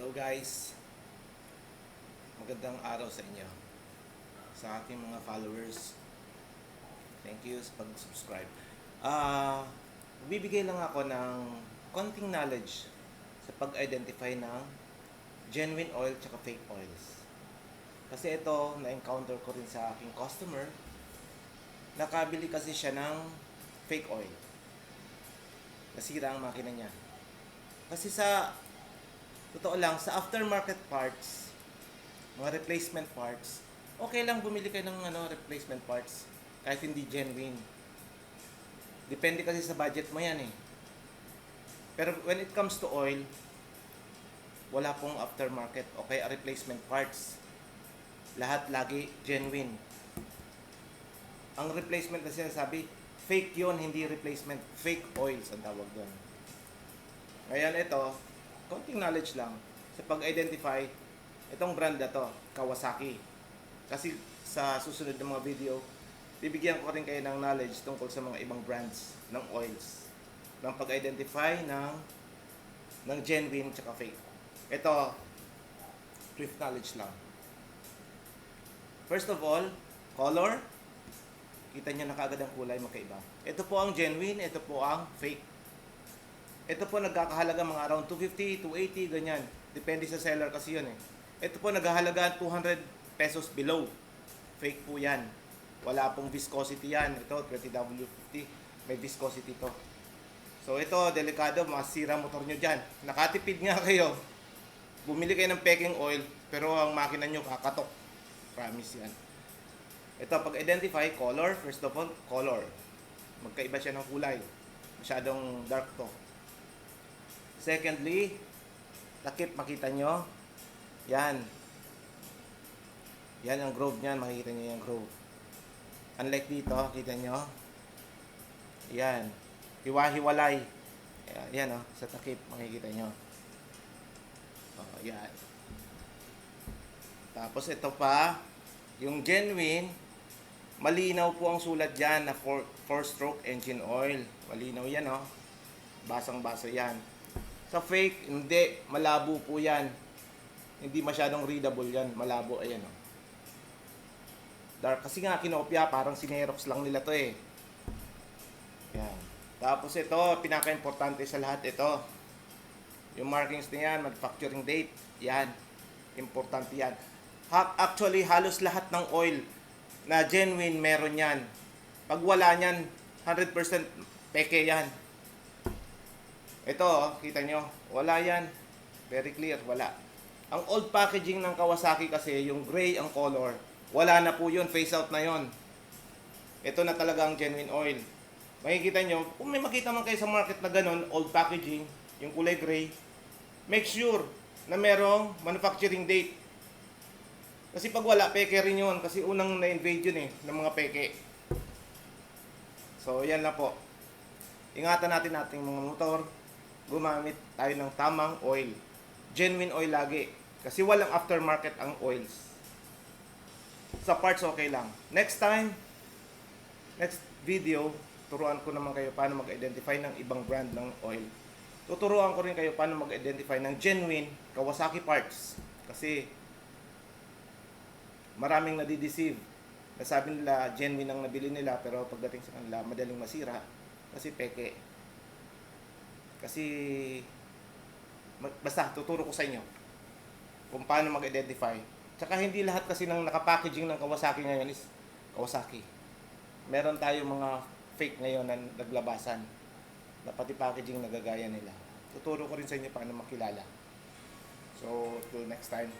Hello guys, magandang araw sa inyo, sa aking mga followers. Thank you sa pag-subscribe. Bibigay lang ako ng konting knowledge sa pag-identify ng genuine oil at fake oils. Kasi ito, na-encounter ko rin sa aking customer. Nakabili kasi siya ng fake oil. Nasira ang makina niya. Kasi sa totoo lang, sa aftermarket parts, mga replacement parts, okay lang bumili kayo ng replacement parts kahit hindi genuine. Depende kasi sa budget mo yan eh. Pero when it comes to oil, wala pong aftermarket o kaya replacement parts. Lahat lagi genuine. Ang replacement na sinasabi, fake yon, hindi replacement. Fake oils ang tawag doon. Ngayon ito, konting knowledge lang sa pag-identify itong brand na to, Kawasaki. Kasi sa susunod na mga video, bibigyan ko rin kayo ng knowledge tungkol sa mga ibang brands ng oils, ng pag-identify ng genuine at fake. Ito, brief knowledge lang. First of all, color. Kita nyo na kaagad ang kulay magkaiba. Ito po ang genuine, ito po ang fake. Ito po nagkakahalaga mga around 250, 280, ganyan. Depende sa seller kasi yun eh. Ito po naghahalaga 200 pesos below. Fake po yan. Wala pong viscosity yan. Ito, 20W50. May viscosity to. So ito, delikado, masira motor nyo dyan. Nakatipid nga kayo. Bumili kayo ng peking oil, pero ang makina nyo kakatok. Promise yan. Ito, pag-identify, color. First of all, color. Magkaiba siya ng kulay. Masyadong dark to. Secondly, takip, makita nyo. Yan. Yan ang groove niyan. Makikita nyo yung groove. Unlike dito, kita nyo. Yan. Hiwa-hiwalay. Yan oh, sa takip, makikita nyo. Oh, yan. Tapos ito pa, yung genuine, malinaw po ang sulat dyan na 4-stroke engine oil. Malinaw yan oh. Basang-basa yan. Sa fake, hindi. Malabo po yan. Hindi masyadong readable yan. Malabo. Ayan o. Dark. Kasi nga kinopya, parang sinerox lang nila to eh. Yan. Tapos ito, pinaka-importante sa lahat ito. Yung markings na yan, manufacturing date. Yan. Importante yan. Actually, halos lahat ng oil na genuine meron yan. Pag wala yan, 100% peke yan. Ito, kita nyo, wala yan. Very clear, wala. Ang old packaging ng Kawasaki kasi, yung gray ang color, wala na po yun, phase out na yun. Ito na talaga ang genuine oil. Makikita nyo, kung may makita man kayo sa market na ganun, old packaging, yung kulay gray, make sure na merong manufacturing date. Kasi pag wala, peke rin yun. Kasi unang na-invade yun eh, ng mga peke. So, yan lang po. Ingatan natin ating mga motor. Gumamit tayo ng tamang oil. Genuine oil lagi. Kasi walang aftermarket ang oils. Sa parts okay lang. Next time, next video, turuan ko naman kayo paano mag-identify ng ibang brand ng oil. Tuturuan ko rin kayo paano mag-identify ng genuine Kawasaki parts. Kasi maraming nadideceive. Nasabi nila genuine ang nabili nila, pero pagdating sa kanila madaling masira kasi peke. Kasi basta tuturo ko sa inyo kung paano mag-identify. Tsaka hindi lahat kasi ng nakapackaging ng Kawasaki ngayon is Kawasaki. Meron tayong mga fake ngayon na naglabasan na pati packaging nagagaya nila. Tuturo ko rin sa inyo paano makilala. So, till next time.